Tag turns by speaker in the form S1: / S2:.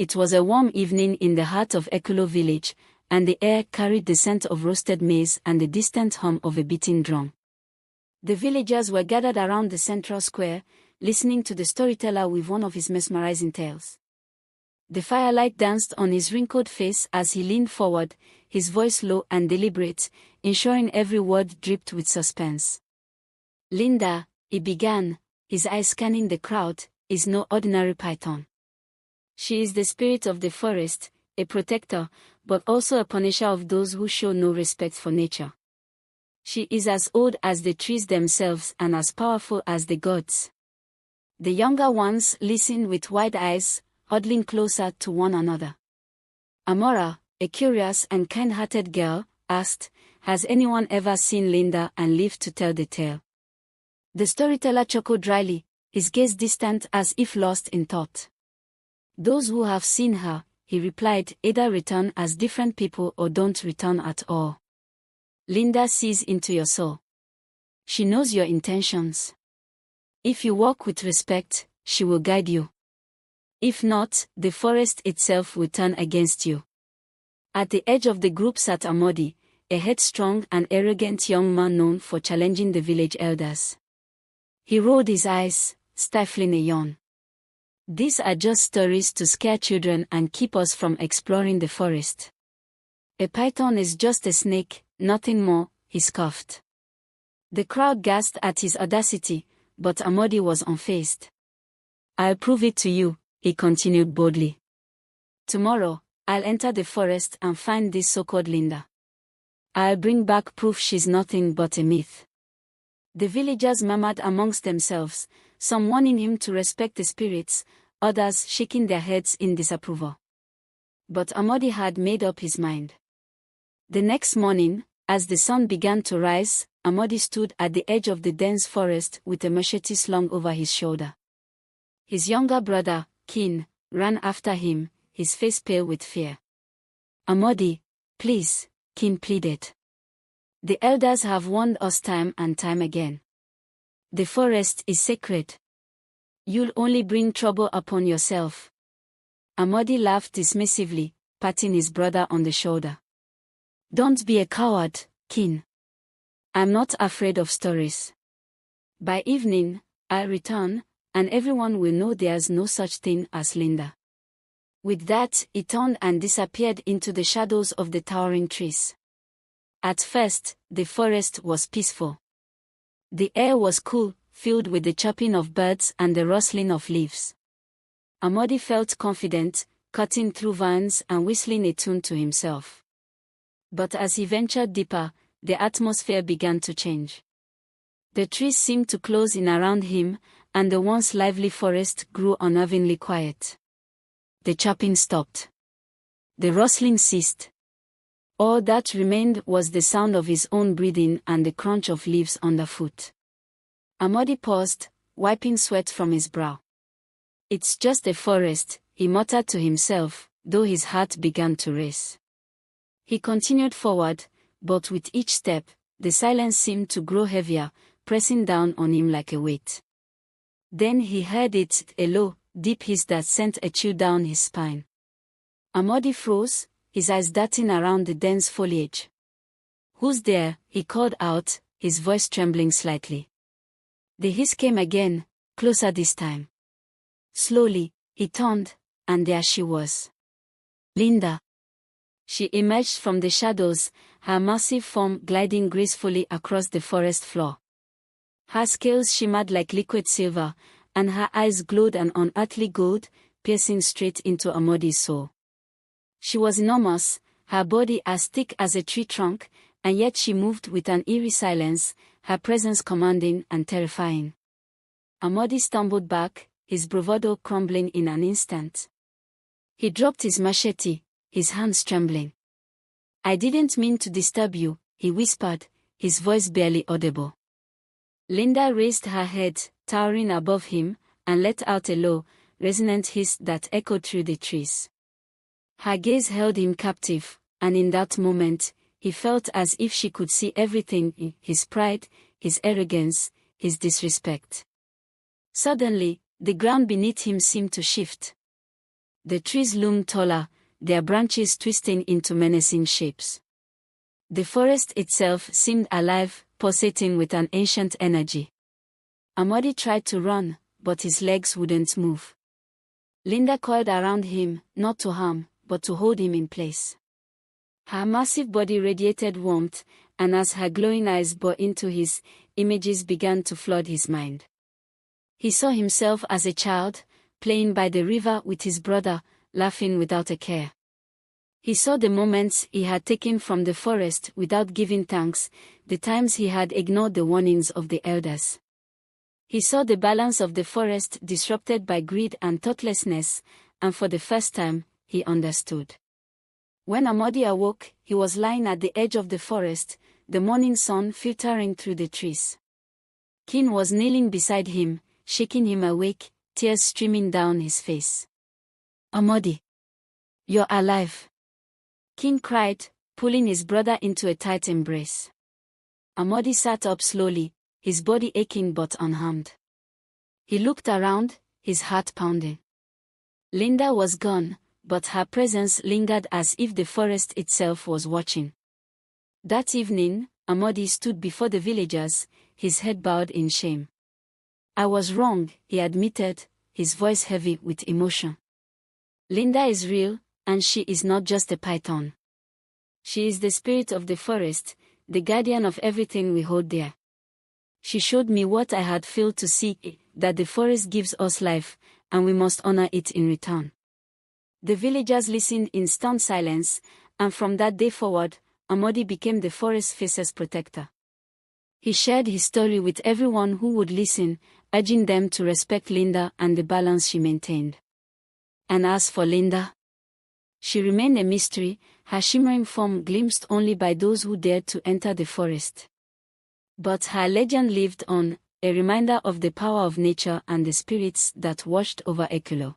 S1: It was a warm evening in the heart of Ekulo village, and the air carried the scent of roasted maize and the distant hum of a beating drum. The villagers were gathered around the central square, listening to the storyteller with one of his mesmerizing tales. The firelight danced on his wrinkled face as he leaned forward, his voice low and deliberate, ensuring every word dripped with suspense. "Linda," he began, his eyes scanning the crowd, "is no ordinary python. She is the spirit of the forest, a protector, but also a punisher of those who show no respect for nature. She is as old as the trees themselves and as powerful as the gods." The younger ones listened with wide eyes, huddling closer to one another. Amora, a curious and kind-hearted girl, asked, "Has anyone ever seen Linda and lived to tell the tale?" The storyteller chuckled dryly, his gaze distant as if lost in thought. "Those who have seen her," he replied, "either return as different people or don't return at all. Linda sees into your soul. She knows your intentions. If you walk with respect, she will guide you. If not, the forest itself will turn against you." At the edge of the group sat Amodi, a headstrong and arrogant young man known for challenging the village elders. He rolled his eyes, stifling a yawn. "These are just stories to scare children and keep us from exploring the forest. A python is just a snake, nothing more," he scoffed. The crowd gasped at his audacity, but Amodi was unfazed. "I'll prove it to you," he continued boldly. "Tomorrow, I'll enter the forest and find this so-called Linda. I'll bring back proof she's nothing but a myth." The villagers murmured amongst themselves, some warning him to respect the spirits, others shaking their heads in disapproval. But Amodi had made up his mind. The next morning, as the sun began to rise, Amodi stood at the edge of the dense forest with a machete slung over his shoulder. His younger brother, Kin, ran after him, his face pale with fear. "Amodi, please," Kin pleaded. "The elders have warned us time and time again. The forest is sacred. You'll only bring trouble upon yourself." Amodi laughed dismissively, patting his brother on the shoulder. "Don't be a coward, Kin. I'm not afraid of stories. By evening, I'll return, and everyone will know there's no such thing as Linda." With that, he turned and disappeared into the shadows of the towering trees. At first, the forest was peaceful. The air was cool, filled with the chirping of birds and the rustling of leaves. Amodi felt confident, cutting through vines and whistling a tune to himself. But as he ventured deeper, the atmosphere began to change. The trees seemed to close in around him, and the once lively forest grew unnervingly quiet. The chirping stopped. The rustling ceased. All that remained was the sound of his own breathing and the crunch of leaves underfoot. Amodi paused, wiping sweat from his brow. "It's just a forest," he muttered to himself, though his heart began to race. He continued forward, but with each step, the silence seemed to grow heavier, pressing down on him like a weight. Then he heard it, a low, deep hiss that sent a chill down his spine. Amodi froze, his eyes darting around the dense foliage. "Who's there?" he called out, his voice trembling slightly. The hiss came again, closer this time. Slowly, he turned, and there she was. Linda. She emerged from the shadows, her massive form gliding gracefully across the forest floor. Her scales shimmered like liquid silver, and her eyes glowed an unearthly gold, piercing straight into Amodi's soul. She was enormous, her body as thick as a tree trunk, and yet she moved with an eerie silence, her presence commanding and terrifying. Amodi stumbled back, his bravado crumbling in an instant. He dropped his machete, his hands trembling. "I didn't mean to disturb you," he whispered, his voice barely audible. Linda raised her head, towering above him, and let out a low, resonant hiss that echoed through the trees. Her gaze held him captive, and in that moment, he felt as if she could see everything: his pride, his arrogance, his disrespect. Suddenly, the ground beneath him seemed to shift. The trees loomed taller, their branches twisting into menacing shapes. The forest itself seemed alive, pulsating with an ancient energy. Amadi tried to run, but his legs wouldn't move. Linda coiled around him, not to harm, but to hold him in place. Her massive body radiated warmth, and as her glowing eyes bore into his, images began to flood his mind. He saw himself as a child, playing by the river with his brother, laughing without a care. He saw the moments he had taken from the forest without giving thanks, the times he had ignored the warnings of the elders. He saw the balance of the forest disrupted by greed and thoughtlessness, and for the first time, he understood. When Amodi awoke, he was lying at the edge of the forest, the morning sun filtering through the trees. Kin was kneeling beside him, shaking him awake, tears streaming down his face. "Amodi, you're alive," Kin cried, pulling his brother into a tight embrace. Amodi sat up slowly, his body aching but unharmed. He looked around, his heart pounding. Linda was gone, but her presence lingered as if the forest itself was watching. That evening, Amodi stood before the villagers, his head bowed in shame. "I was wrong," he admitted, his voice heavy with emotion. "Linda is real, and she is not just a python. She is the spirit of the forest, the guardian of everything we hold dear. She showed me what I had failed to see, that the forest gives us life, and we must honor it in return." The villagers listened in stunned silence, and from that day forward, Amodi became the forest face's protector. He shared his story with everyone who would listen, urging them to respect Linda and the balance she maintained. And as for Linda, she remained a mystery, her shimmering form glimpsed only by those who dared to enter the forest. But her legend lived on, a reminder of the power of nature and the spirits that watched over Ekolo.